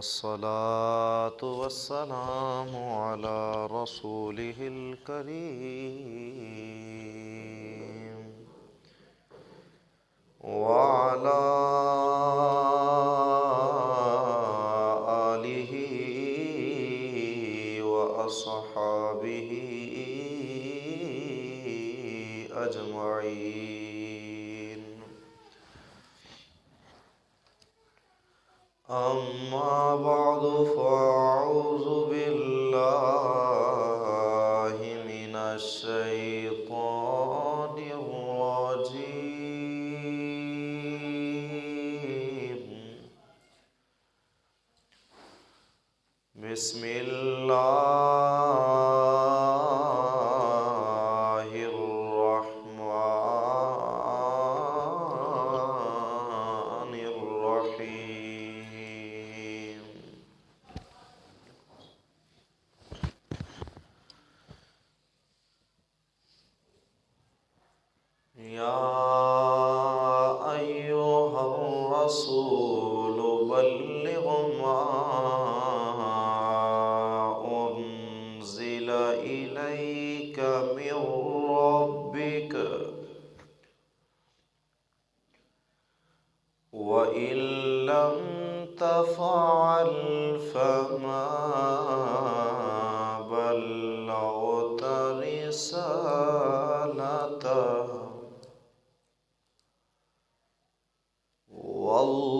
والصلاة والسلام على رسوله الكريم وعلى آله وأصحابه أجمعين. أما بعد فأعوذ بالله من الشيطان الرجيم. بسم الله الرحمن الرحيم. يا أيها الرسول بلغ ما أنزل إليك من ربك وإن لم تفعل فما بلغت رسالته والله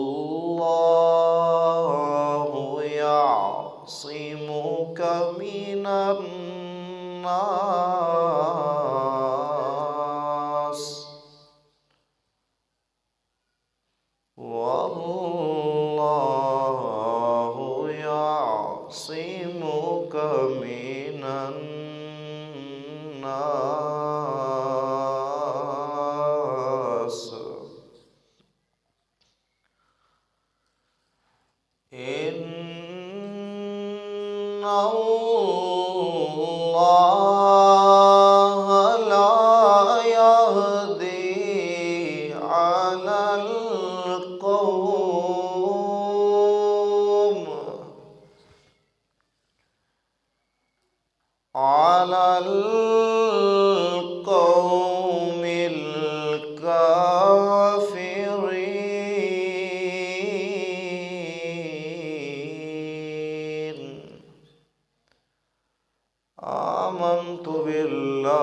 يعصمك من الناس والله يعصمك من الناس. إن الله لا يهدي على القوم الكافرين. آمنت بالله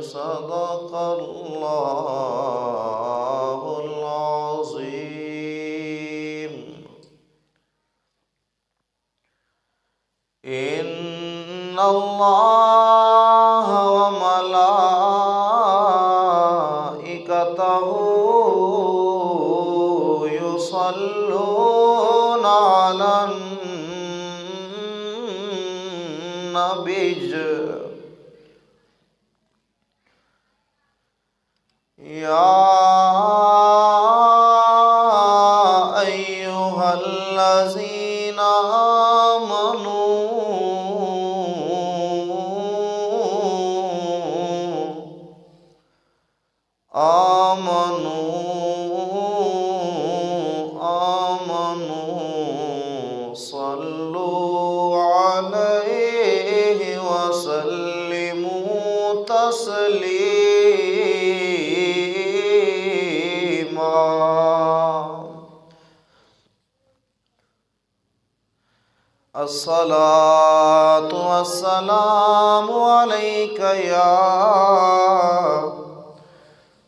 صدق الله العظيم. إن الله وملائكته يصلون على النبي. يا أيها الذين آمنوا صلوا عليه وسلموا تسليما. الصلاة والسلام عليك يا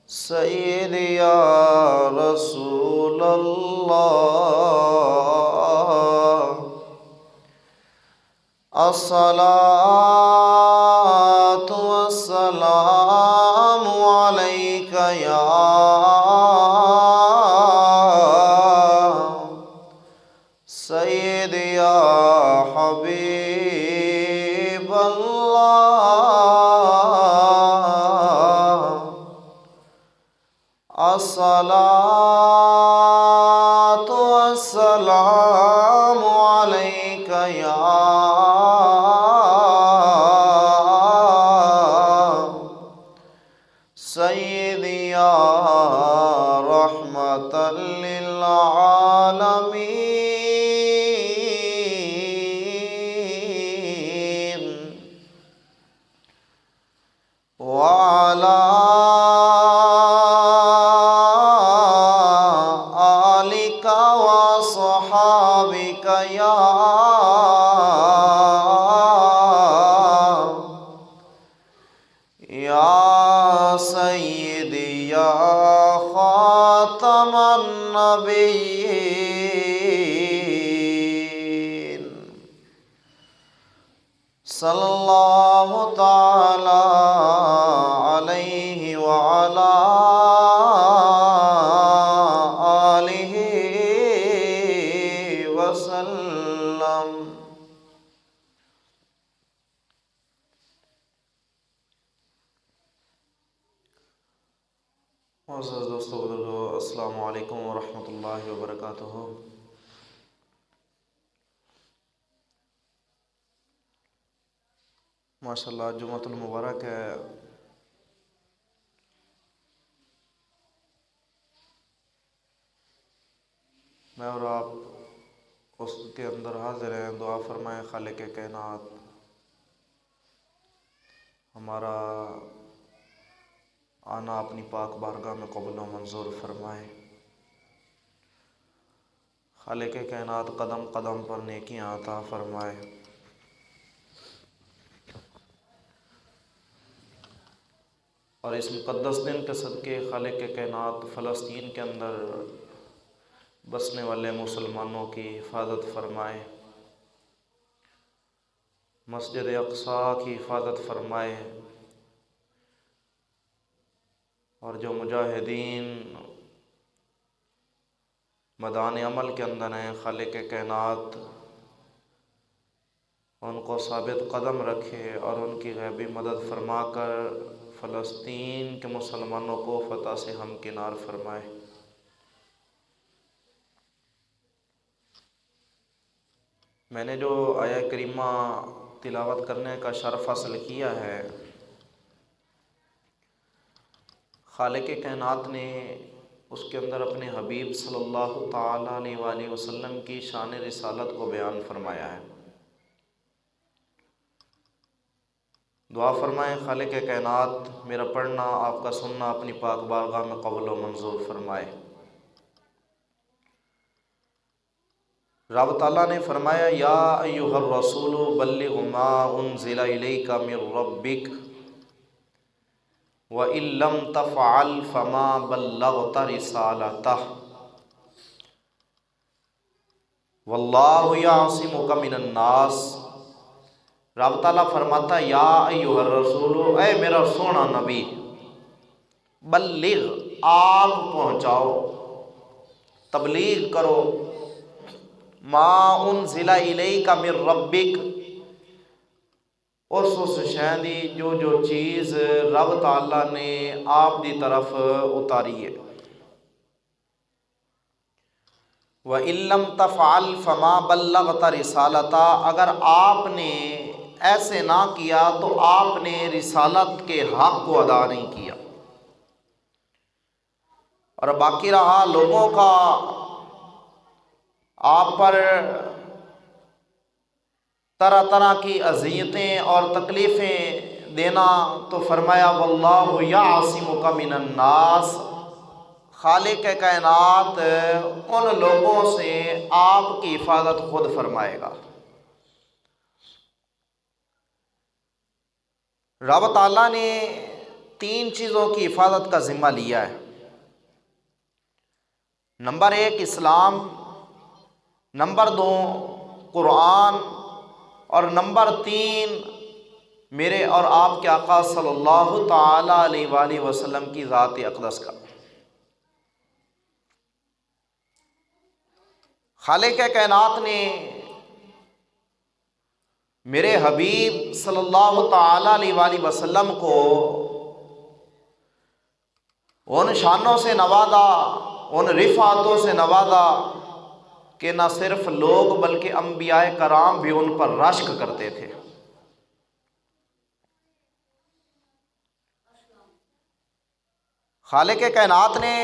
سيدي يا رسول الله. الصلاة والسلام عليك يا سيدي يا حبيب الله. الصلاة والسلام عليك يا سيدي يا رحمة للعالمين. النبيين صلى الله تعالى عليه وعلى آله وسلم۔ معزز دوستو بزرگو، السلام علیکم ورحمۃ اللہ وبرکاتہ۔ ماشاءاللہ جمعۃ المبارک ہے۔ میں اور آپ اس کے اندر حاضر ہیں۔ دعا فرمائیں خالق کائنات ہمارا آنا اپنی پاک بارگاہ میں قبول و منظور فرمائے۔ خالق کائنات قدم قدم پر نیکیاں عطا فرمائے۔ اور اس مقدس دن کے صدقے خالق کائنات فلسطین کے اندر بسنے والے مسلمانوں کی حفاظت فرمائے، مسجد اقصیٰ کی حفاظت فرمائے، اور جو مجاہدین میدان عمل کے اندر ہیں، خالق کائنات ان کو ثابت قدم رکھے اور ان کی غیبی مدد فرما کر فلسطین کے مسلمانوں کو فتح سے ہمکنار فرمائے۔ میں نے جو آیہ کریمہ تلاوت کرنے کا شرف حاصل کیا ہے، خالق کائنات نے اس کے اندر اپنے حبیب صلی اللہ تعالیٰ علیہ وآلہ وسلم کی شان رسالت کو بیان فرمایا ہے۔ دعا فرمائیں خالق کائنات میرا پڑھنا، آپ کا سننا اپنی پاک بارگاہ میں قبول و منظور فرمائے۔ رب تعالیٰ نے فرمایا یا ایھا الرسول بلغ ما انزل الیک من ربک وَإِن لَّمْ تَفْعَلْ فَمَا بَلَّغْتَ رِسَالَتَهُ وَاللَّهُ يَعْصِمُكَ مِنَ النَّاسِ۔ رب تعالیٰ فرماتا یا ایھا الرسول، اے میرا سونا نبی، بلغ آپ پہنچاؤ، تبلیغ کرو، ما انزل الیک من ربک، اس شہدی جو چیز رب تعالیٰ نے آپ دی طرف اتاری ہے۔ وَإِن لَّمْ تَفْعَلْ فَمَا بَلَّغْتَ رِسَالَتَهُ، اگر آپ نے ایسے نہ کیا تو آپ نے رسالت کے حق کو ادا نہیں کیا۔ اور باقی رہا لوگوں کا آپ پر طرح طرح کی اذیتیں اور تکلیفیں دینا، تو فرمایا واللہ یعصمک من الناس، خالق کائنات ان لوگوں سے آپ کی حفاظت خود فرمائے گا۔ رب تعالیٰ نے 3 چیزوں کی حفاظت کا ذمہ لیا ہے۔ نمبر 1 اسلام، نمبر 2 قرآن، اور نمبر 3 میرے اور آپ کے آقا صلی اللہ تعالیٰ علیہ وآلہ وسلم کی ذات اقدس کا۔ خالق کائنات نے میرے حبیب صلی اللہ تعالیٰ علیہ وآلہ وسلم کو ان شانوں سے نوازا، ان رفعتوں سے نوازا کہ نہ صرف لوگ بلکہ انبیاء کرام بھی ان پر رشک کرتے تھے۔ خالق کائنات نے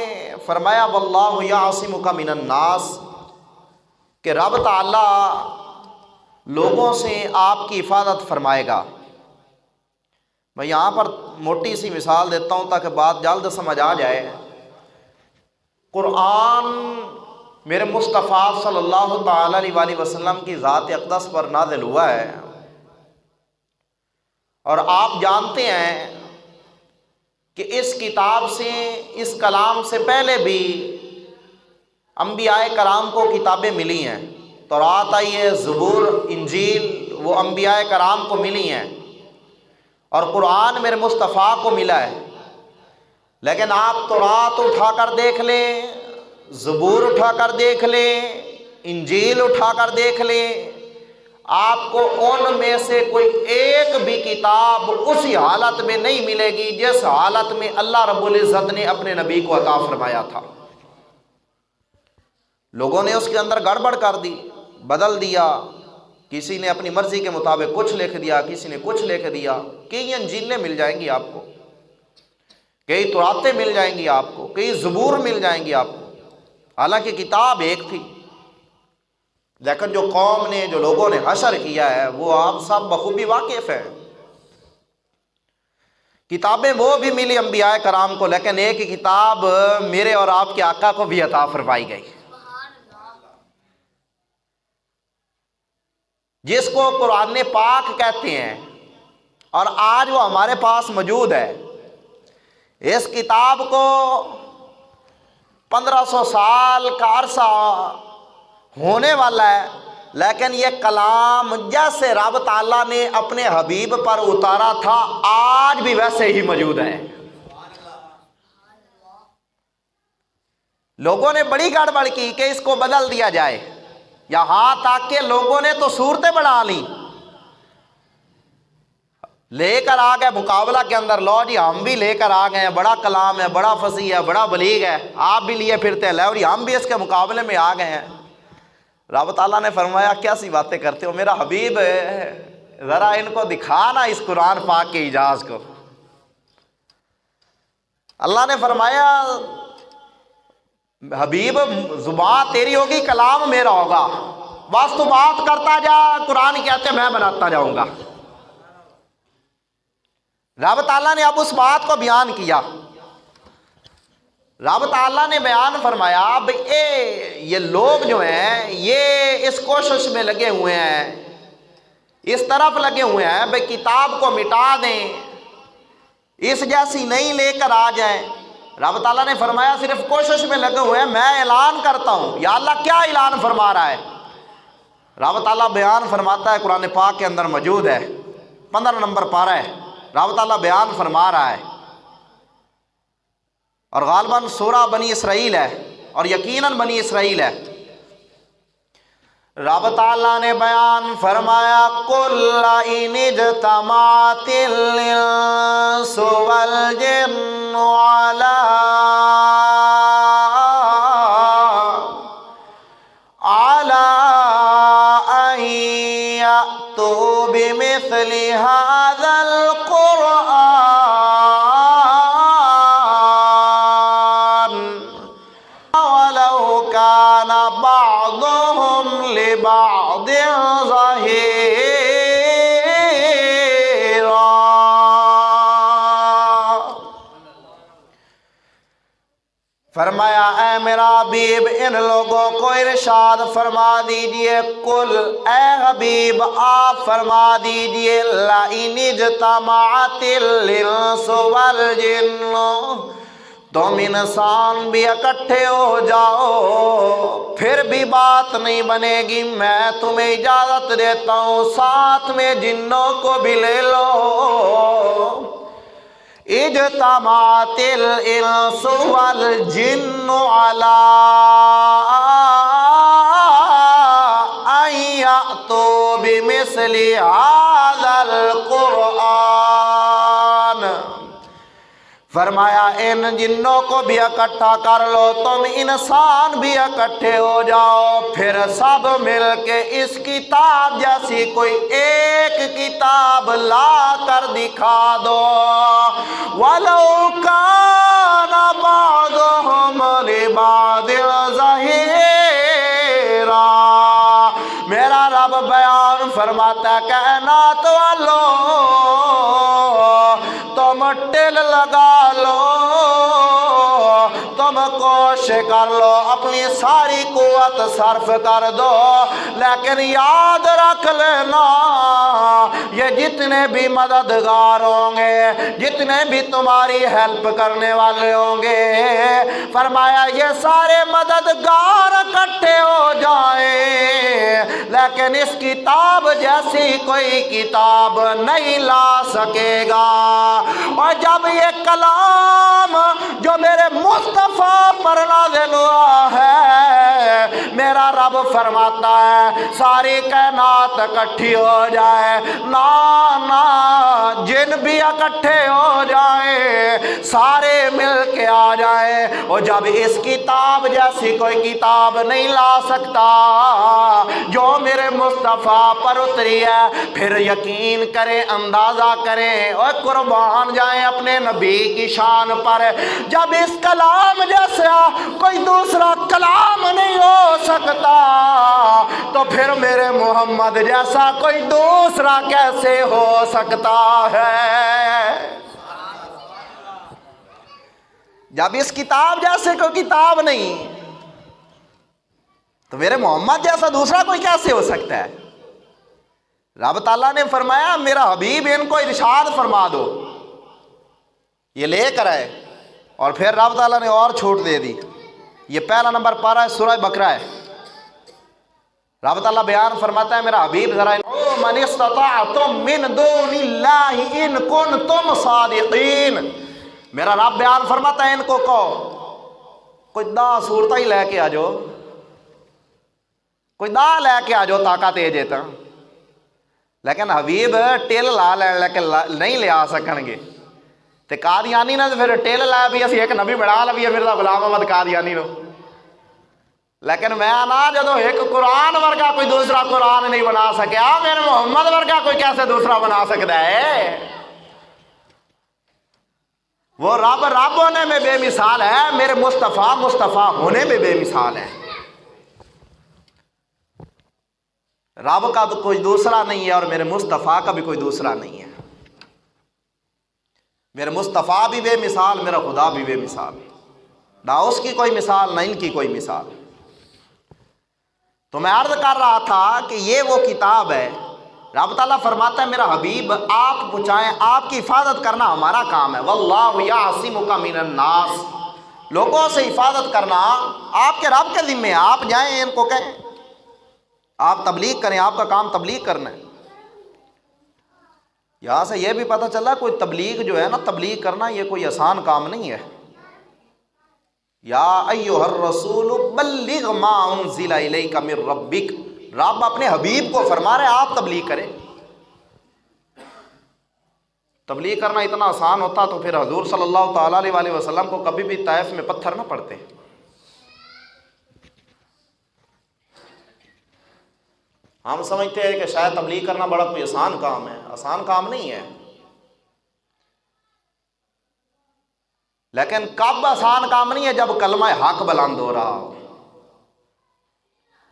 فرمایا واللہ یعصمک من الناس، کہ رب تعالیٰ لوگوں سے آپ کی حفاظت فرمائے گا۔ میں یہاں پر موٹی سی مثال دیتا ہوں تاکہ بات جلد سمجھ آ جائے۔ قرآن میرے مصطفیٰ صلی اللہ تعالیٰ علیہ وآلہ وسلم کی ذات اقدس پر نازل ہوا ہے، اور آپ جانتے ہیں کہ اس کتاب سے، اس کلام سے پہلے بھی انبیاء کرام کو کتابیں ملی ہیں، تورات آئی ہے، زبور، انجیل وہ انبیاء کرام کو ملی ہیں، اور قرآن میرے مصطفیٰ کو ملا ہے۔ لیکن آپ تورات اٹھا کر دیکھ لیں، زبور اٹھا کر دیکھ لیں، انجیل اٹھا کر دیکھ لیں، آپ کو ان میں سے کوئی ایک بھی کتاب اسی حالت میں نہیں ملے گی جس حالت میں اللہ رب العزت نے اپنے نبی کو عطا فرمایا تھا۔ لوگوں نے اس کے اندر گڑبڑ کر دی، بدل دیا، کسی نے اپنی مرضی کے مطابق کچھ لکھ دیا، کسی نے کچھ لکھ دیا۔ کئی انجیلیں مل جائیں گی آپ کو، کئی توراتیں مل جائیں گی آپ کو، کئی زبور مل جائیں گی آپ کو، حالانکہ کتاب ایک تھی۔ لیکن جو قوم نے، جو لوگوں نے حشر کیا ہے وہ آپ سب بخوبی واقف ہیں۔ کتابیں وہ بھی ملی انبیاء کرام کو، لیکن ایک ہی کتاب میرے اور آپ کے آقا کو بھی عطا فرمائی گئی، جس کو قرآن پاک کہتے ہیں، اور آج وہ ہمارے پاس موجود ہے۔ اس کتاب کو 1500 سال کا عرصہ ہونے والا ہے، لیکن یہ کلام جیسے رب تعالیٰ نے اپنے حبیب پر اتارا تھا آج بھی ویسے ہی موجود ہے۔ لوگوں نے بڑی گڑبڑ کی کہ اس کو بدل دیا جائے، یہاں تک کہ لوگوں نے تو صورتیں بنا لی، لے کر آ گئے مقابلہ کے اندر، لو جی ہم بھی لے کر آ گئے ہیں، بڑا کلام ہے، بڑا فصیح ہے، بڑا بلیغ ہے، آپ بھی لیے پھرتے ہیں، لو جی ہم بھی اس کے مقابلے میں آ گئے ہیں۔ رب تعالیٰ نے فرمایا کیسی باتیں کرتے ہو میرا حبیب، ذرا ان کو دکھانا اس قرآن پاک کے اعجاز کو۔ اللہ نے فرمایا حبیب زبان تیری ہوگی، کلام میرا ہوگا، بس تو بات کرتا جا، قرآن کہتے میں بناتا جاؤں گا۔ رب تعالیٰ نے اب اس بات کو بیان کیا، رب تعالیٰ نے بیان فرمایا اب یہ لوگ جو ہیں یہ اس کوشش میں لگے ہوئے ہیں، اس طرف لگے ہوئے ہیں بھئی کتاب کو مٹا دیں، اس جیسی نہیں لے کر آ جائیں۔ رب تعالیٰ نے فرمایا صرف کوشش میں لگے ہوئے ہیں، میں اعلان کرتا ہوں۔ یا اللہ کیا اعلان فرما رہا ہے؟ رب تعالیٰ بیان فرماتا ہے، قرآن پاک کے اندر موجود ہے، 15 نمبر پارہ ہے، رب تعالیٰ بیان فرما رہا ہے، اور غالباً سورہ بنی اسرائیل ہے، اور یقیناً بنی اسرائیل ہے۔ رب تعالیٰ نے بیان فرمایا قُلْ إِنِ اجْتَمَعَتِ الْإِنسُ وَالْجِنُّ عَلَىٰ أَن يَأْتُوا بِمِثْلِ هَٰذَا الْقُرْآنِ وَلَوْ كَانَ بَعْضُهُمْ لِبَعْضٍ ظَهِيرًا۔ فرمایا اے میرا حبیب ان لوگوں کو ارشاد فرما دیجئے، قل اے حبیب آپ فرما دیجئے، لَئِنِ اجْتَمَعَتِ الْإِنسُ وَالْجِنُّ، تم انسان بھی اکٹھے ہو جاؤ پھر بھی بات نہیں بنے گی، میں تمہیں اجازت دیتا ہوں ساتھ میں جنوں کو بھی لے لو۔ اجتمعت الانس والجن علی ان یأتوا بمثل هذا القرآن، فرمایا ان جنوں کو بھی اکٹھا کر لو، تم انسان بھی اکٹھے ہو جاؤ، پھر سب مل کے اس کتاب جیسی کوئی ایک کتاب لا کر دکھا دو۔ وَلَوْ كَانَ بَعْضُهُمْ لِبَعْضٍ ظَهِيرًا، میرا رب بیان فرماتا ہے کائنات والو تم ٹل لگا لو، تم کوشش کوشش کر لو، اپنی ساری قوت صرف کر دو، لیکن یاد رکھ لینا یہ جتنے بھی مددگار ہوں گے، جتنے بھی تمہاری ہیلپ کرنے والے ہوں گے، فرمایا یہ سارے مددگار اکٹھے ہو جائیں لیکن اس کتاب جیسی کوئی کتاب نہیں لا سکے گا۔ اور جب یہ کلام جو میرے مصطفیٰ پر نازل ہوا ہے، میرا رب فرماتا ہے ساری کائنات اکٹھی ہو جائے، نہ جن بھی اکٹھے ہو جائیں، سارے مل کے آ جائیں، اور جب اس کتاب جیسی کوئی کتاب نہیں لا سکتا جو میرے مصطفیٰ پر اتری ہے، پھر یقین کریں، اندازہ کریں اور قربان جائیں اپنے نبی کی شان پر، جب اس کلام جیسا کوئی دوسرا کلام نہیں ہو سکتا تو پھر میرے محمد جیسا کوئی دوسرا کیسے ہو سکتا ہے؟ جب اس کتاب جیسے کوئی کتاب نہیں تو میرے محمد جیسا دوسرا کوئی کیسے ہو سکتا ہے؟ رب تعالیٰ نے فرمایا میرا حبیب ان کو ارشاد فرما دو، یہ لے کر آئے، اور پھر رب تعالیٰ نے اور چھوٹ دے دی۔ یہ پہلا نمبر پارہ ہے، سورہ بقرہ ہے۔ رب تعالیٰ بیان فرماتا ہے میرا حبیب ذرا من استطعتم من دون اللہ ان کنتم صادقین، میرا رب بیان فرماتا ہے ان کو کہو کوئی دا صورتہ ہی لے کے آ جاؤ، کوئی دا لے کے آ جاؤ طاقت ہے جیتا، لیکن حبیب ٹیل لا لے لیکن نہیں لے آ سکن گے، تے قادیانی نے پھر ٹیل لایا بھی اسی ایک نبی بڑھا لیا مرزا غلام احمد قادیانی نو، لیکن میں نا جدو ایک قرآن ورگا کوئی دوسرا قرآن نہیں بنا سکیا، میرے محمد ورگا کوئی کیسے دوسرا بنا سکتا ہے؟ وہ رب ہونے میں بے مثال ہے، میرے مصطفیٰ ہونے میں بے مثال ہے۔ رب کا تو کوئی دوسرا نہیں ہے اور میرے مصطفیٰ کا بھی کوئی دوسرا نہیں ہے۔ میرے مصطفیٰ بھی بے مثال، میرا خدا بھی بے مثال، نہ اس کی کوئی مثال نہ ان کی کوئی مثال۔ تو میں عرض کر رہا تھا کہ یہ وہ کتاب ہے، رب تعالیٰ فرماتا ہے میرا حبیب آپ پہنچائیں، آپ کی حفاظت کرنا ہمارا کام ہے، واللہ یعصمک من الناس، لوگوں سے حفاظت کرنا آپ کے رب کے ذمہ ہے، آپ جائیں ان کو کہیں، آپ تبلیغ کریں، آپ کا کام تبلیغ کرنا ہے۔ یہاں سے یہ بھی پتہ چلا کوئی تبلیغ جو ہے نا، تبلیغ کرنا یہ کوئی آسان کام نہیں ہے۔ یا ایھا الرسول بلغ ما انزل الیک من ربک، رب اپنے حبیب کو فرما رہے آپ تبلیغ کریں۔ تبلیغ کرنا اتنا آسان ہوتا تو پھر حضور صلی اللہ تعالیٰ علیہ وسلم کو کبھی بھی طائف میں پتھر نہ پڑتے۔ ہم سمجھتے ہیں کہ شاید تبلیغ کرنا بڑا کوئی آسان کام ہے، آسان کام نہیں ہے، لیکن کب آسان کام نہیں ہے جب کلمہ حق بلند ہو رہا ہو۔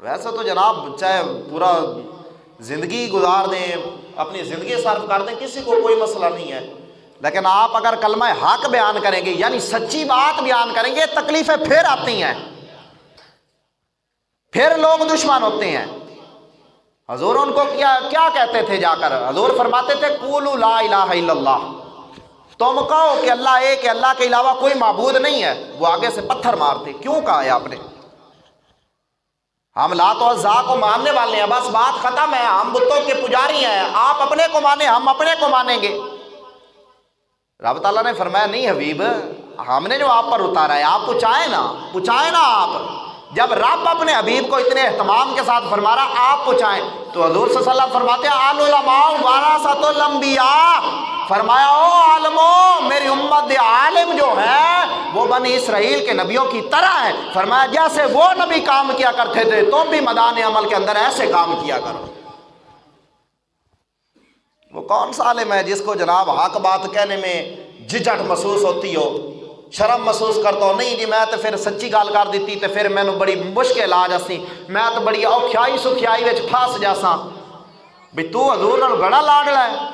ویسے تو جناب چاہے پورا زندگی گزار دیں، اپنی زندگی صرف کر دیں، کسی کو کوئی مسئلہ نہیں ہے، لیکن آپ اگر کلمہ حق بیان کریں گے یعنی سچی بات بیان کریں گے، تکلیفیں پھر آتی ہیں، پھر لوگ دشمن ہوتے ہیں۔ حضور ان کو کیا کہتے تھے جا کر؟ حضور فرماتے تھے قولوا لا الہ الا اللہ، تم کہو کہ اللہ ایک ہے، اللہ کے علاوہ کوئی معبود نہیں ہے۔ وہ آگے سے پتھر مارتے، کیوں کہا ہے آپ نے؟ ہم لات و عزا کو ماننے والے ہیں، بس بات ختم ہے، ہم بتوں کے پجاری ہیں، آپ اپنے کو مانیں ہم اپنے کو مانیں گے۔ رب تعالیٰ نے فرمایا نہیں حبیب، ہم نے جو آپ پر اتارا ہے آپ پہنچائیں نا آپ۔ جب رب اپنے حبیب کو اتنے اہتمام کے ساتھ فرما رہا آپ پہنچائیں، تو حضور صلی اللہ علیہ وسلم فرماتے ہیں العلماء ورثۃ الانبیاء، فرمایا او عالموں، میری امت عالم جو ہے وہ بنی اسرائیل کے نبیوں کی طرح ہے، فرمایا جیسے وہ نبی کام کیا کرتے تھے تم بھی میدان عمل کے اندر ایسے کام کیا کرو۔ وہ کون سا عالم ہے جس کو جناب حق بات کہنے میں جھجھٹ محسوس ہوتی ہو، شرم محسوس کرتا ہو؟ نہیں جی میں تو پھر سچی گال کر دیتی تو پھر مینوں بڑی مشکل آ جاسی، میں تو بڑی اوکھیائی سکھیائی وچ پھس جاساں۔ بھی تو حضور نال بڑا لاڈلا ہے۔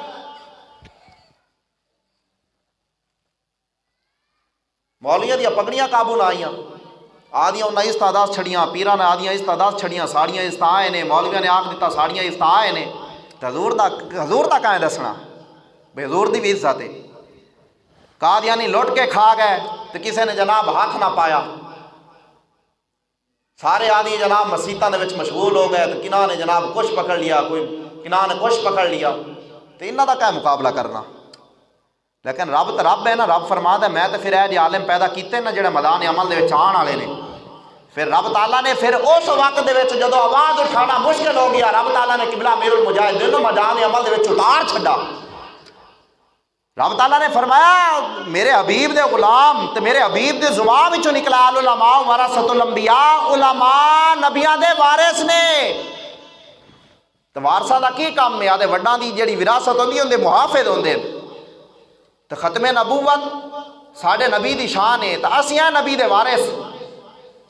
مولویاں دیا پگڑیاں قابو نہ آئیاں، آدیاں انہیں اس تعداد چھڑیاں، پیران نے آدیاں اس تعداد چھڑیاں، ساڑیاں اس طرح آئے نے، مولویاں نے آکھ دیتا ساڑیاں اس طرح آئے نے، تو حضور دا کہاں دسنا بے حضور دی بھی عزت ہے۔ قادیانی لٹ کے کھا گئے تو کسی نے جناب ہاتھ نہ پایا، سارے آدمی جناب مسیتاں دے وچ مشغول ہو گئے، تو کناں نے جناب کچھ پکڑ لیا، کوئی کناں نے کچھ پکڑ لیا، تو انہاں دا کیا مقابلہ کرنا۔ لیکن رب تو رب ہے نا، رب فرماتا ہے میں تو پھر اے عالم پیدا کیتے نا جڑے میدان عمل دے وچ آن والے نے۔ پھر رب تعالیٰ نے پھر اس وقت دے وچ جدو آواز اٹھانا مشکل ہو گیا، رب تعالیٰ نے قبلہ امیر المجاہدین نوں میدان عمل دے وچ اتار چھڈا۔ رب تعالیٰ نے فرمایا میرے حبیب دے غلام تے میرے حبیب دے زبان وچوں نکلا العلماء ورثۃ الانبیاء، علماء نبیاں دے وارث نے۔ تو وارثاں دا کی کام ہے؟ آدھے وڈاں دی جڑی وراثت ہوندی اون دے محافظ ہوندے، تو ختم نبوت ساڈے نبی دی شان ہے، تو اسی ہیں نبی دے وارث۔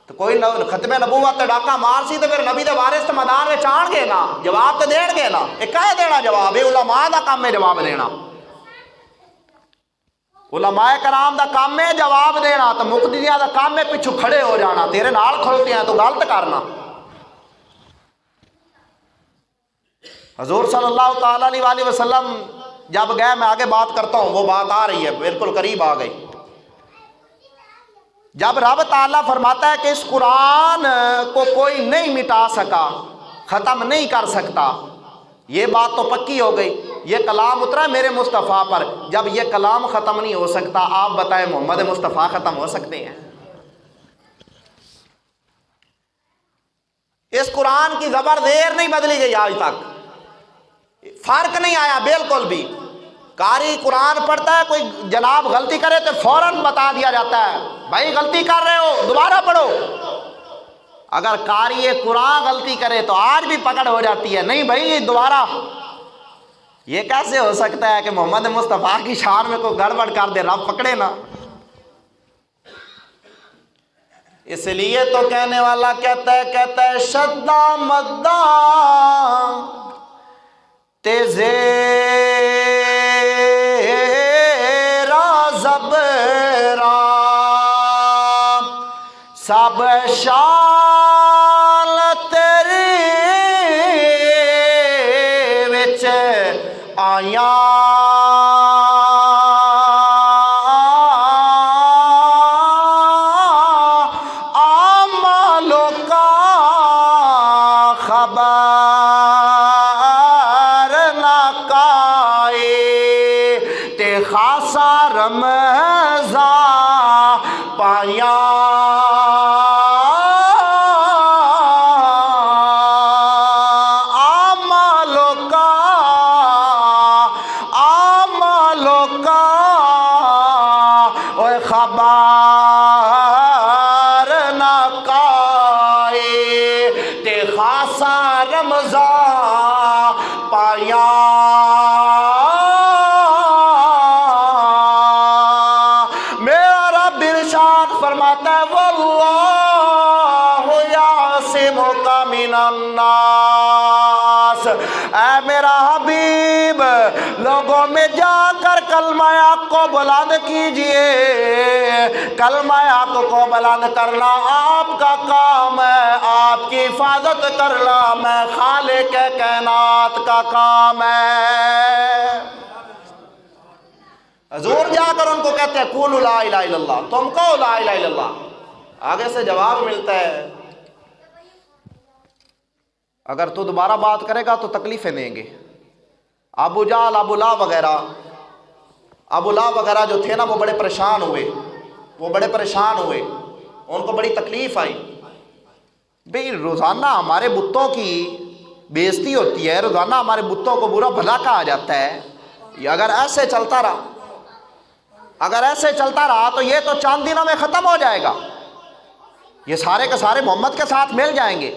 تو کوئی ختم نبوت تے ڈاکہ مار سی تو پھر نبی دے وارث تے میدان وچ آن گے نا، جواب تے دین گے نا۔ اے کہے دینا جواب؟ اے علماء دا کام ہے جواب دینا، علماء کرام دا کام ہے جواب دینا، تو مقتدیاں دا کام ہے پچھو کھڑے ہو جانا، تیرے نال کھڑوتے ہیں تو غلط کرنا۔ حضور صلی اللہ تعالیٰ علیہ وسلم جب گئے، میں آگے بات کرتا ہوں، وہ بات آ رہی ہے بالکل قریب آ گئی۔ جب رب تعالیٰ فرماتا ہے کہ اس قرآن کو کوئی نہیں مٹا سکا، ختم نہیں کر سکتا، یہ بات تو پکی ہو گئی، یہ کلام اترا ہے میرے مصطفیٰ پر۔ جب یہ کلام ختم نہیں ہو سکتا، آپ بتائیں محمد مصطفیٰ ختم ہو سکتے ہیں؟ اس قرآن کی زبر زیر نہیں بدلی گئی آج تک، فرق نہیں آیا بالکل بھی۔ قاری قرآن پڑھتا ہے، کوئی جناب غلطی کرے تو فوراً بتا دیا جاتا ہے بھائی غلطی کر رہے ہو دوبارہ پڑھو۔ اگر قاری قرآن غلطی کرے تو آج بھی پکڑ ہو جاتی ہے، نہیں بھائی دوبارہ۔ یہ کیسے ہو سکتا ہے کہ محمد مصطفیٰ کی شان میں کوئی گڑبڑ کر دے، رب پکڑے نا؟ اس لیے تو کہنے والا کہتا ہے شدہ مدہ تیزے سب شان تیری وچ آیاں، آم لوکاں خبر نہ کائے، تے خاصا رمضان پایاں، اے میرا حبیب لوگوں میں جا کر کلمہ حق کو بلند کیجئے۔ کلمہ حق کو بلند کرنا آپ کا کام ہے، آپ کی حفاظت کرنا میں خالق کائنات کا کام ہے۔ حضور جا کر ان کو کہتے ہیں قولوا لا الہ الا اللہ، تم کہو لا الہ الا اللہ۔ آگے سے جواب ملتا ہے اگر تو دوبارہ بات کرے گا تو تکلیفیں دیں گے۔ ابو جہل، ابو لہب وغیرہ جو تھے نا وہ بڑے پریشان ہوئے، ان کو بڑی تکلیف آئی۔ بھئی روزانہ ہمارے بتوں کی بےزتی ہوتی ہے، روزانہ ہمارے بتوں کو برا بھلا کہا جاتا ہے، یہ اگر ایسے چلتا رہا تو یہ تو چند دنوں میں ختم ہو جائے گا، یہ سارے کے سارے محمد کے ساتھ مل جائیں گے۔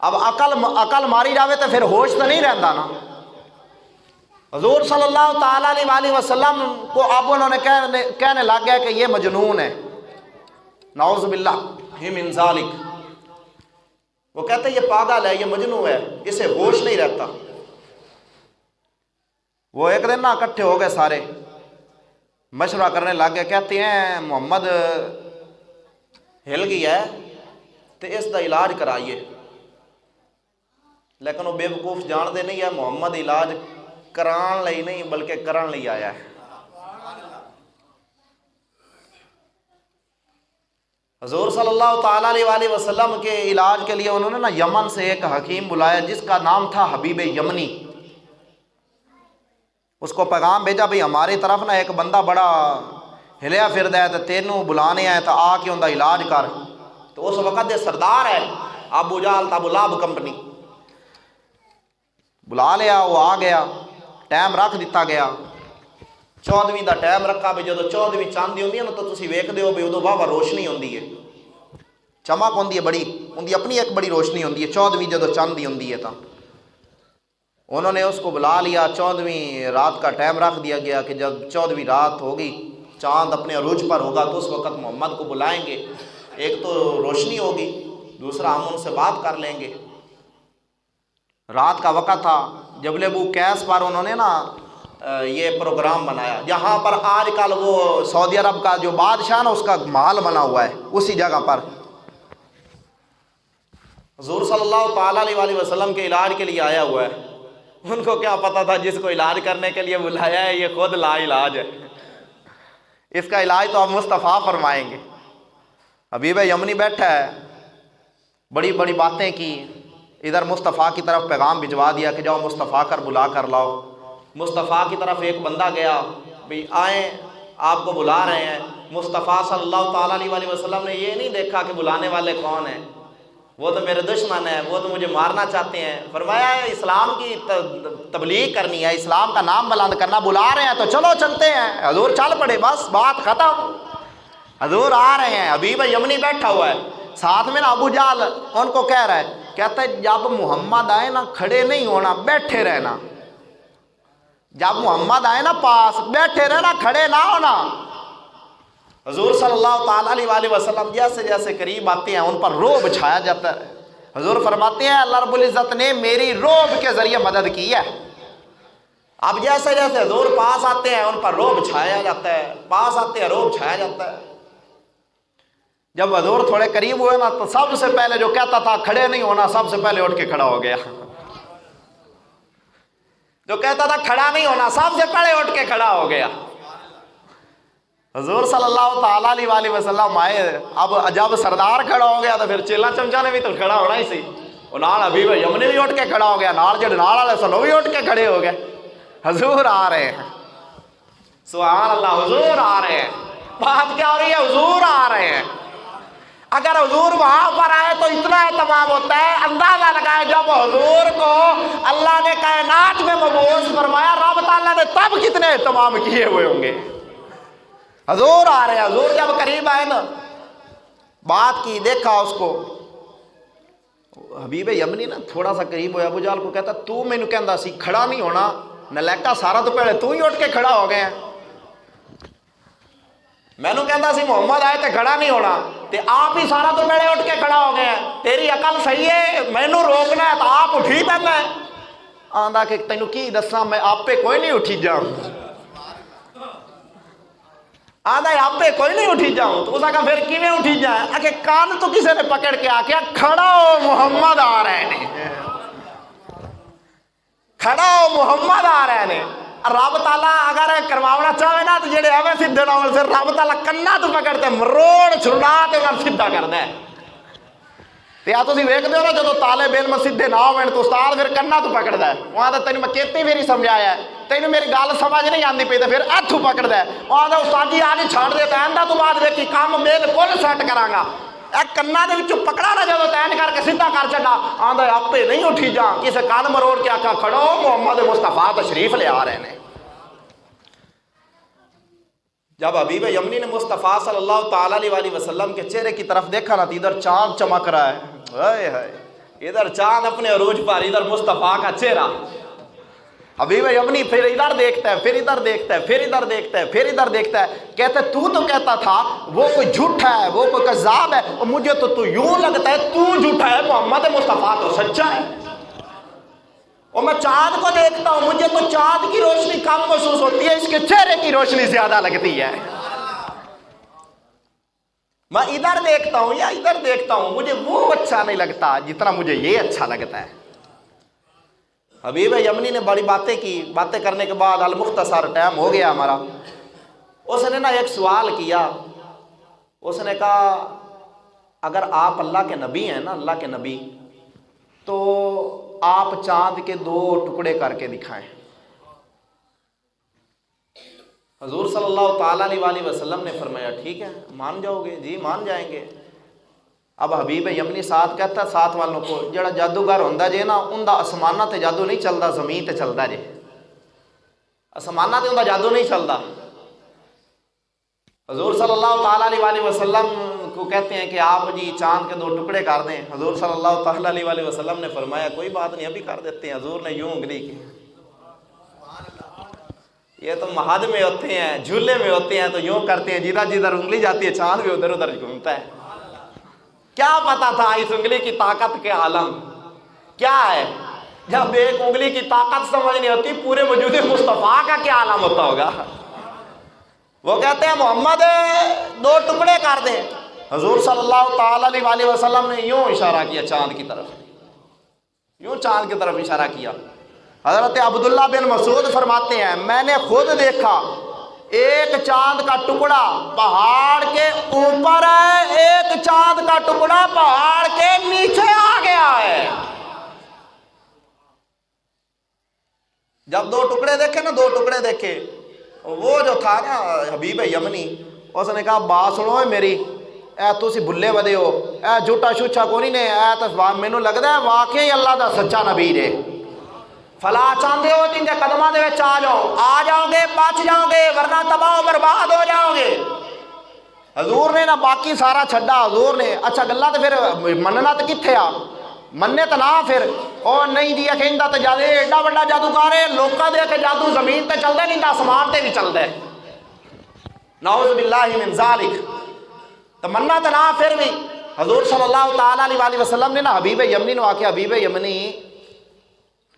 اب عقل ماری جاوے تو پھر ہوش تو نہیں رہتا نا۔ حضور صلی اللہ تعالیٰ علیہ وسلم کو اب انہوں نے کہنے لگ گیا کہ یہ مجنون ہے، نعوذ باللہ من ذالک۔ وہ کہتے ہیں یہ پاگل ہے، یہ مجنون ہے، اسے ہوش نہیں رہتا۔ وہ ایک دن نا اکٹھے ہو گئے سارے، مشورہ کرنے لگ گئے، کہتے ہیں محمد ہل گیا ہے تو اس کا علاج کرائیے. لیکن وہ بے وقوف جانتے نہیں ہے محمد علاج کران لئی نہیں بلکہ کرن لئی آیا ہے. حضور صلی اللہ تعالیٰ علیہ وآلہ وسلم کے علاج کے لیے انہوں نے نا یمن سے ایک حکیم بلایا جس کا نام تھا حبیب یمنی. اس کو پیغام بھیجا بھئی ہماری طرف نا ایک بندہ بڑا ہلیا پھردا ہے تو تینوں بلانے آئے تو آ کے ان کا علاج کر. تو اس وقت دے سردار ہے ابو جہل ابو لہب کمپنی بلا لیا. وہ آ گیا, ٹائم رکھ دیتا گیا. 14ویں دا ٹائم رکھا بھی جدو 14ویں چاند دی ہوندی ہے نا تو تسی ویکھدے ہو بھی ادو واہ روشنی ہوندی ہے, چمک ہوندی ہے بڑی, اندی اپنی ایک بڑی روشنی ہوندی ہے 14ویں جدو چاند دی ہوندی ہے. تا انہوں نے اس کو بلا لیا. 14ویں رات کا ٹائم رکھ دیا گیا کہ جب 14ویں رات ہوگی چاند اپنے عروج پر ہوگا تو اس وقت محمد کو بلائیں گے. ایک تو روشنی ہوگی, دوسرا ہم ان سے بات کر لیں گے. رات کا وقت تھا. جبل ابو قیس پر انہوں نے نا یہ پروگرام بنایا. جہاں پر آج کل وہ سعودی عرب کا جو بادشاہ نا اس کا محل بنا ہوا ہے اسی جگہ پر حضور صلی اللہ تعالیٰ علیہ وآلہ وسلم کے علاج کے لیے آیا ہوا ہے. ان کو کیا پتا تھا جس کو علاج کرنے کے لیے بلایا ہے یہ خود لا علاج ہے. اس کا علاج تو اب مصطفیٰ فرمائیں گے. حبیب یمنی بیٹھا ہے, بڑی بڑی باتیں کی. ادھر مصطفیٰ کی طرف پیغام بھجوا دیا کہ جاؤ مصطفیٰ کر بلا کر لاؤ. مصطفیٰ کی طرف ایک بندہ گیا بھئی آئیں آپ کو بلا رہے ہیں. مصطفیٰ صلی اللہ تعالیٰ علیہ وآلہ وسلم نے یہ نہیں دیکھا کہ بلانے والے کون ہیں, وہ تو میرے دشمن ہیں, وہ تو مجھے مارنا چاہتے ہیں. فرمایا اسلام کی تبلیغ کرنی ہے, اسلام کا نام بلند کرنا, بلا رہے ہیں تو چلو چلتے ہیں. حضور چل پڑے, بس بات ختم. حضور آ رہے ہیں. حبیب یمنی بیٹھا ہوا ہے, ساتھ میں نا ابو جہل ان کو کہہ رہا ہے, کہتا ہے جب محمد آئے نا کھڑے نہیں ہونا, بیٹھے رہنا. جب محمد آئے نا پاس بیٹھے رہنا, کھڑے نہ ہونا. حضور صلی اللہ تعالیٰ علیہ وآلہ وسلم جیسے جیسے قریب آتے ہیں ان پر رعب چھایا جاتا ہے. حضور فرماتے ہیں اللہ رب العزت نے میری رعب کے ذریعے مدد کی ہے. اب جیسے جیسے حضور پاس آتے ہیں ان پر رعب چھایا جاتا ہے, پاس آتے ہیں رعب چھایا جاتا ہے. جب حضور تھوڑے قریب ہوئے نا تو سب سے پہلے جو کہتا تھا کھڑے نہیں ہونا, سب سے پہلے اٹھ کے کھڑا ہو گیا. جو کہتا تھا کھڑا نہیں ہونا, سب سے پہلے اٹھ کے کھڑا ہو گیا. حضور صلی اللہ تعالیٰ علیہ وآلہ وسلم آئے. اب جب سردار کھڑا ہو گیا تو پھر چیلا چمچا نے بھی تو کھڑا ہونا ہی سی. اور نال حبیب یمنی بھی اٹھ کے کھڑا ہو گیا, نال جڑے نال والے سن وہ بھی اٹھ کے کھڑے ہو گئے. حضور آ رہے ہیں, سبحان اللہ, حضور آ رہے ہیں. بات کیا ہو رہی ہے؟ حضور آ رہے ہیں. اگر حضور وہاں پر آئے تو اتنا اہتمام ہوتا ہے, اندازہ لگائے جب حضور کو اللہ نے کائنات میں مبعوث فرمایا رب تعالیٰ نے تب کتنے اہتمام کیے ہوئے ہوں گے. حضور آ رہے ہیں. حضور جب قریب آئے نا بات کی, دیکھا اس کو. حبیب یمنی نا تھوڑا سا قریب ہوا, ابو جہل کو کہتا تو مینوں کہندا سی کھڑا نہیں ہونا, نلیکا سارا تو پہلے تو ہی اٹھ کے کھڑا ہو گئے ہیں. مینوں کہندا سی محمد آئے تے کھڑا نہیں ہونا, تے آپ ہی سارا تو پہلے اٹھ کے کھڑا ہو گئے ہیں. تیری عقل صحیح ہے, مینوں روکنا ہے تو آپ اٹھی پہنا ہے. آندا کہ تینوں کی دساں میں آپ پہ کوئی نہیں اٹھی جاؤں. آدھا آپ پہ کوئی نہیں اٹھی جاؤں. تو اس کا پھر کیویں اٹھی جائیں؟ کہ کان تو کسی نے پکڑ کے آکیا کھڑا ہو محمد آ رہے ہیں, کھڑا ہو محمد آ رہے ہیں. رب تعالیٰ اگر کروانا چاہے نا تو جڑے ایویں سیدھے نہ ہوئے, پھر رب تعالیٰ کنا تو پکڑتے مروڑ چھڑا تے انہاں سیدھا کردا ہے. تے آ تسی ویکھدے ہو نا جدوں طالب علم سیدھے نہ ہوئے تو استاد پھر کنا تو پکڑدا ہے. وہاں تے تینوں میں کتنی پھر سمجھایا ہے, تینوں میری گل سمجھ نہیں آندی پئی تے پھر ہتھوں پکڑدا ہے. وہاں تے استاد جی آ کے چھڑ دے تے آندا تو بعد ویکھی کام بالکل سیٹ کراں گا. اے کنا دے وچوں پکڑا نہ جدوں تین کر کے سیدھا کر چھڈا, آندا آپے نہیں اٹھی جا. کسے کان مروڑ کے آکھا کھڑو محمد مصطفیٰ تشریف لے آ رہے ہیں. جب حبیب یمنی نے مصطفیٰ صلی اللہ تعالیٰ علیہ وآلہ وسلم کے چہرے کی طرف دیکھا نا تو ادھر چاند چمک رہا ہے, ہائے ہائے, ادھر چاند اپنے عروج پر, ادھر مصطفیٰ کا چہرہ. حبیب یمنی پھر ادھر دیکھتا ہے, پھر ادھر دیکھتا ہے, پھر ادھر دیکھتا ہے, پھر ادھر دیکھتا ہے. کہتا ہے تو کہتا تھا وہ کوئی جھوٹا ہے, وہ کوئی کذاب ہے, اور مجھے تو یوں لگتا ہے تو جھوٹا ہے, محمد مصطفیٰ تو سچا ہے. اور میں چاند کو دیکھتا ہوں, مجھے تو چاند کی روشنی کم محسوس ہوتی ہے, اس کے چہرے کی روشنی زیادہ لگتی ہے. میں ادھر دیکھتا ہوں یا ادھر دیکھتا ہوں، مجھے وہ اچھا نہیں لگتا جتنا مجھے یہ اچھا لگتا ہے۔ حبیب یمنی نے بڑی باتیں کی، باتیں کرنے کے بعد المختصر ٹائم ہو گیا ہمارا، اس نے نا ایک سوال کیا، اس نے کہا اگر آپ اللہ کے نبی ہیں نا، اللہ کے نبی، تو آپ چاند کے 2 ٹکڑے کر کے دکھائیں۔ حضور صلی اللہ تعالیٰ علیہ وسلم نے فرمایا ٹھیک ہے، مان جاؤ گے؟ جی مان جائیں گے۔ اب حبیب یمنی ساتھ کہتا ساتھ والوں کو جڑا جادوگر ہوندا جے نا، اوندا آسماناں تے جادو نہیں چلدا، زمین تے چلدا جے، آسماناں تے اوندا جادو نہیں چلدا۔ حضور صلی اللہ تعالیٰ علیہ وسلم کو کہتے ہیں کہ آپ جی چاند کے 2 ٹکڑے کر دیں۔ حضور صلی اللہ تعالیٰ علیہ وسلم نے فرمایا کوئی بات نہیں، ابھی کر دیتے ہیں۔ حضور نے یوں انگلی کی، یہ تو مہد میں ہوتے ہیں، جھولے میں ہوتے ہیں تو یوں کرتے ہیں، جدھر جدھر انگلی جاتی ہے چاند بھی ادھر ادھر گھومتا ہے۔ کیا پتا تھا اس انگلی کی طاقت کے عالم کیا ہے؟ جب ایک انگلی کی طاقت سمجھ نہیں ہوتی، پورے وجود مصطفیٰ کا کیا عالم ہوتا ہوگا۔ وہ کہتے ہیں محمد 2 ٹکڑے کر دیں۔ حضور صلی اللہ تعالیٰ علیہ وسلم نے یوں اشارہ کیا چاند کی طرف، یوں چاند کی طرف اشارہ کیا۔ حضرت عبداللہ بن مسعود فرماتے ہیں میں نے خود دیکھا ایک چاند کا ٹکڑا پہاڑ کے اوپر ہے، ایک چاند کا ٹکڑا پہاڑ کے نیچے آ گیا ہے۔ جب 2 ٹکڑے دیکھے نا، 2 ٹکڑے دیکھے، وہ جو تھا نا حبیب یمنی، اس نے کہا بات سنو میری، اے تسی بھلے ودے ہو، اے جھوٹا شوچا کونی نے، اے تو مینوں لگدا ہے واقعی اللہ دا سچا نبی ہے۔ فلا چاہتے ہو جن کے قدموں دے وچ آ جاؤ گے، بچ جاؤ گے، ورنہ تباہ و برباد ہو جاؤ گے۔ حضور نے نا باقی سارا چھڈا، حضور نے اچھا گلا تو پھر مننا تو کتھے آ، مننے تو نہ پھر او نہیں جی کہندا تے جادو ایڈا بڑا جادوگر ہے، لوکاں دے کے جادو زمین تے چلدا نہیں، آسمان تے بھی چلدا ہے، نعوذ باللہ من ذالک۔ تو مننا تو نہ پھر بھی حضور صلی اللہ تعالیٰ علیہ وسلم نے نا حبیب یمنی نو آکھیا حبیب یمنی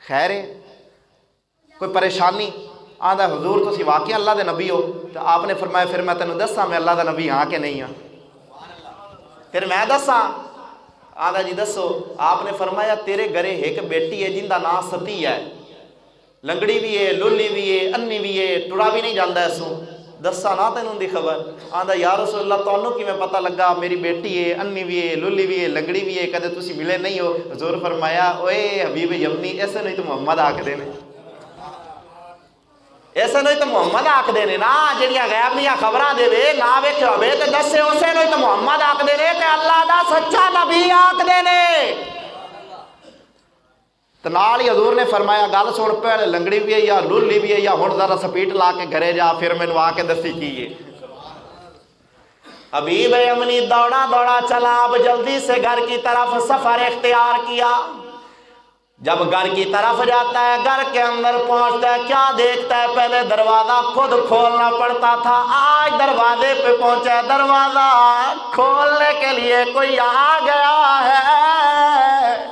خیر ہے کوئی پریشانی؟ آندا حضور تسی واقعی اللہ دے نبی ہو؟ تو آپ نے فرمایا پھر میں تینوں دساں میں اللہ دا نبی ہاں کہ نہیں ہاں؟ پھر میں دساں؟ آندا جی دسو۔ آپ نے فرمایا تیرے گھرے ایک بیٹی ہے جن دا نام ستی ہے، لنگڑی بھی ہے، لولی بھی ہے، انی بھی ہے، ٹرا بھی نہیں جاندا اسوں، دساں نہ تینوں دی خبر؟ آندا یا رسول اللہ تانوں کیویں پتہ لگا میری بیٹی ہے، انی بھی ہے، لولی بھی ہے، لنگڑی بھی ہے، کدے تسی ملے نہیں ہو؟ حضور فرمایا اوئے حبیب یمنی ایسے نہیں تو محمد آکھدے نے، ایسے نہیں تو محمد آکھدے نے نا، جڑیاں غیب دیاں خبراں دے وے نہ ویکھیا ہوے تے دسے اسے نہیں تو محمد آکھدے نے تے اللہ دا سچا نبی آکھدے نے۔ تو نال ہی حضور نے فرمایا گل سن، پہلے لنگڑی بھی ہے یا لولی بھی ہے یا ہن ذرا سپیٹ لا کے گھرے جا، پھر مینوں آ کے دسی کی ہے۔ حبیب یمنی دوڑا دوڑا چلا، اب جلدی سے گھر کی طرف سفر اختیار کیا۔ جب گھر کی طرف جاتا ہے، گھر کے اندر پہنچتا ہے، کیا دیکھتا ہے؟ پہلے دروازہ خود کھولنا پڑتا تھا، آج دروازے پہ پہنچا، دروازہ کھولنے کے لیے کوئی آ گیا ہے۔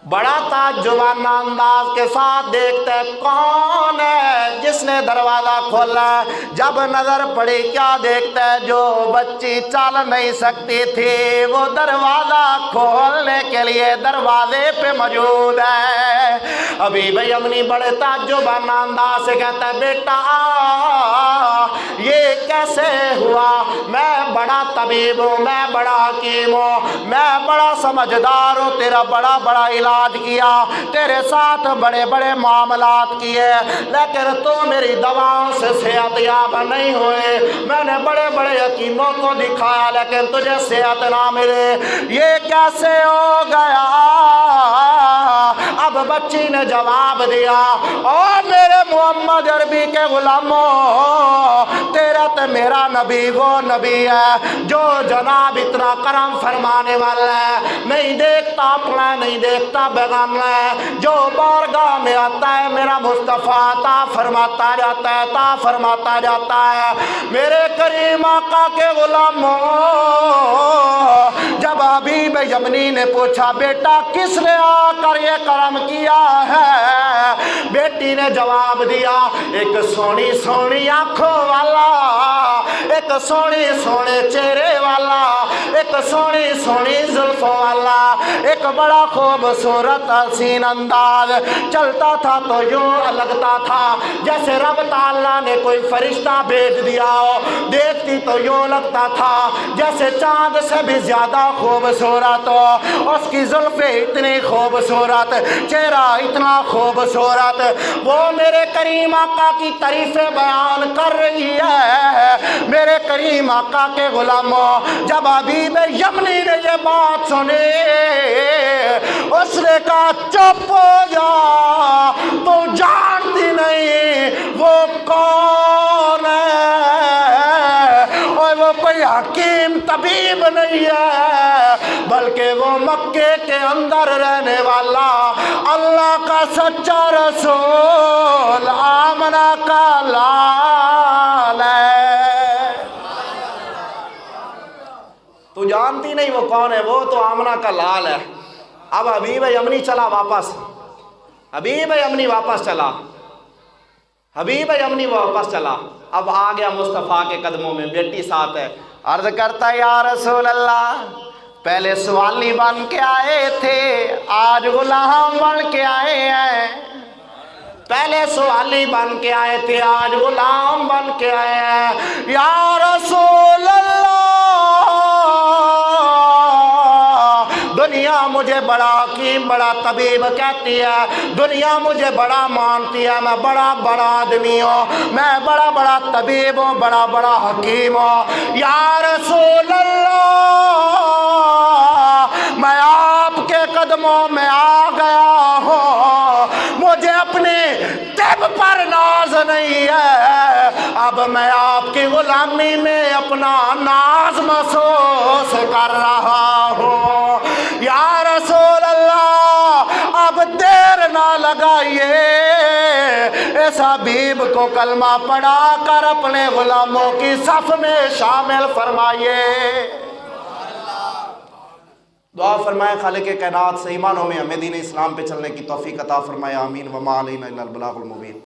بڑا تعجبانہ انداز کے ساتھ دیکھتا ہے کون ہے جس نے دروازہ کھولا ہے۔ جب نظر پڑی کیا دیکھتا ہے؟ جو بچی چل نہیں سکتی تھی وہ دروازہ کھولنے کے لیے دروازے پہ موجود ہے۔ حبیب یمنی بڑے تعجبانہ انداز سے کہتا ہے بیٹا یہ کیسے ہوا؟ میں بڑا طبیب ہوں، میں بڑا حکیم ہوں، میں بڑا سمجھدار ہوں، تیرا بڑا بڑا علاج کیا، تیرے ساتھ بڑے بڑے معاملات کیے، لیکن تو میری دواؤں سے صحت یاب نہیں ہوئے۔ میں نے بڑے بڑے حکیموں کو دکھایا لیکن تجھے صحت نہ ملے، یہ کیسے ہو گیا؟ اب بچی نے جواب دیا اور میرے محمد عربی کے غلاموں، تیرا تے میرا نبی وہ نبی ہے جو جناب اتنا کرم فرمانے والا ہے، نہیں دیکھتا اپنا، نہیں دیکھتا بیگانہ ہے، جو بارگاہ میں آتا ہے میرا مصطفیٰ عطا فرماتا جاتا ہے، عطا فرماتا جاتا ہے۔ میرے کریم آقا کے غلاموں، جب حبیب یمنی نے پوچھا بیٹا کس نے آ کر یہ کرم کیا ہے؟ بیٹی نے جواب دیا ایک سونی سونی آنکھوں والا ایک سونی سونے چہرے والا، ایک سونی سونی زلفوں والا، ایک بڑا خوبصورت حسین انداز، چلتا تھا تو یوں لگتا تھا جیسے رب تعالیٰ نے کوئی فرشتہ بھیج دیا ہو، دیکھتی تو یوں لگتا تھا جیسے چاند سے بھی زیادہ خوبصورت ہو، اس کی زلفیں اتنی خوبصورت، چہرہ اتنا خوبصورت، وہ میرے کریم آقا کی تعریفیں بیان کر رہی ہے۔ میرے کریم آقا کے غلاموں، جب حبیب یمنی نے یہ بات سنی، اس نے کہا چپ ہو جا، تو جانتی نہیں وہ کون ہے، اور وہ کوئی حکیم طبیب نہیں ہے، بلکہ وہ مکے کے اندر رہنے والا اللہ کا سچا رسول آمنہ کا لال ہے۔ تو جانتی نہیں وہ کون ہے، وہ تو آمنہ کا لال ہے۔ اب حبیب یمنی چلا واپس، حبیب یمنی واپس چلا، حبیب یمنی واپس چلا، اب آ گیا مصطفیٰ کے قدموں میں، بیٹی ساتھ ہے، عرض کرتا یا رسول اللہ، پہلے سوالی بن کے آئے تھے، آج غلام بن کے آئے ہیں، پہلے سوالی بن کے آئے تھے، آج غلام بن کے آئے ہیں، یا رسول اللہ، دنیا مجھے بڑا حکیم بڑا طبیب کہتی ہے، دنیا مجھے بڑا مانتی ہے، میں بڑا بڑا آدمی ہوں، میں بڑا بڑا طبیب ہوں، بڑا بڑا حکیم ہوں، یا رسول اللہ میں آپ کے قدموں میں آ گیا ہوں، مجھے اپنے طب پر ناز نہیں ہے، اب میں آپ کی غلامی میں اپنا ناز محسوس کر رہا ہوں، یا رسول اللہ اب دیر نہ لگائیے، اس حبیب کو کلمہ پڑھا کر اپنے غلاموں کی صف میں شامل فرمائیے۔ دعا فرمائے خالق کائنات سے ایمان ہمیں دین اسلام پہ چلنے کی توفیق عطا فرمائے، آمین، وما علینا الا البلاغ المبین۔